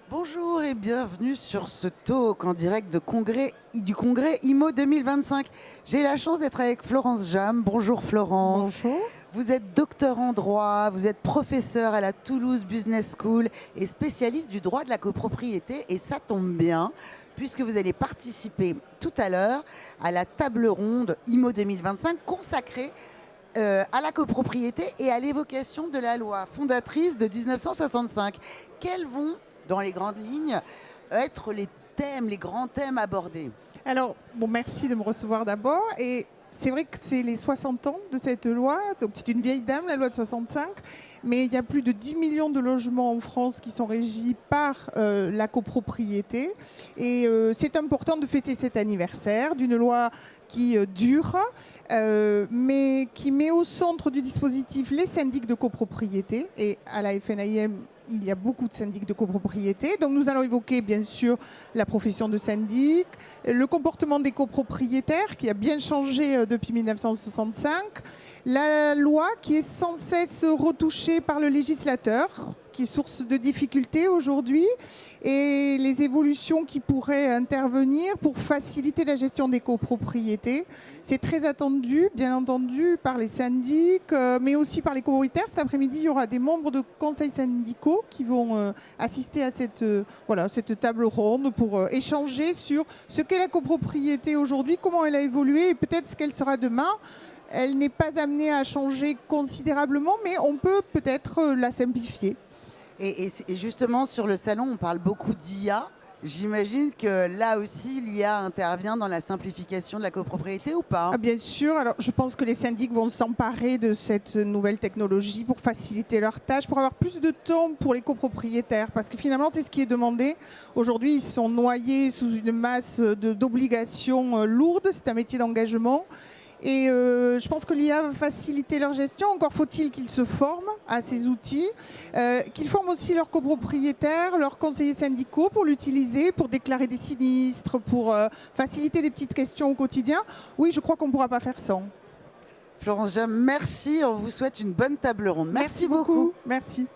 Bonjour et bienvenue sur ce talk en direct du congrès IMO 2025. J'ai la chance d'être avec Florence Jam. Bonjour Florence. Bonjour. Vous êtes docteur en droit, vous êtes professeur à la Toulouse Business School et spécialiste du droit de la copropriété. Et ça tombe bien, puisque vous allez participer tout à l'heure à la table ronde IMO 2025 consacrée à la copropriété et à l'évocation de la loi fondatrice de 1965. Quels vont, dans les grandes lignes, être les grands thèmes abordés? Alors, merci de me recevoir d'abord. Et c'est vrai que c'est les 60 ans de cette loi. Donc, c'est une vieille dame, la loi de 65. Mais il y a plus de 10 millions de logements en France qui sont régis par la copropriété. Et c'est important de fêter cet anniversaire d'une loi qui dure, mais qui met au centre du dispositif les syndics de copropriété. Et à la FNAIM, il y a beaucoup de syndics de copropriété. Donc nous allons évoquer bien sûr la profession de syndic, le comportement des copropriétaires qui a bien changé depuis 1965, la loi qui est sans cesse retouchée par le législateur, qui est source de difficultés aujourd'hui, et les évolutions qui pourraient intervenir pour faciliter la gestion des copropriétés. C'est très attendu, bien entendu, par les syndics, mais aussi par les copropriétaires. Cet après-midi, il y aura des membres de conseils syndicaux qui vont assister à cette table ronde pour échanger sur ce qu'est la copropriété aujourd'hui, comment elle a évolué et peut-être ce qu'elle sera demain. Elle n'est pas amenée à changer considérablement, mais on peut peut-être la simplifier. Et justement, sur le salon, on parle beaucoup d'IA. J'imagine que là aussi, l'IA intervient dans la simplification de la copropriété ou pas? Bien sûr. Alors, je pense que les syndics vont s'emparer de cette nouvelle technologie pour faciliter leurs tâches, pour avoir plus de temps pour les copropriétaires. Parce que finalement, c'est ce qui est demandé. Aujourd'hui, ils sont noyés sous une masse d'obligations lourdes. C'est un métier d'engagement. Et je pense que l'IA va faciliter leur gestion. Encore faut-il qu'ils se forment à ces outils, qu'ils forment aussi leurs copropriétaires, leurs conseillers syndicaux pour l'utiliser, pour déclarer des sinistres, pour faciliter des petites questions au quotidien. Oui, je crois qu'on ne pourra pas faire sans. Florence Jam, merci. On vous souhaite une bonne table ronde. Merci beaucoup. Merci.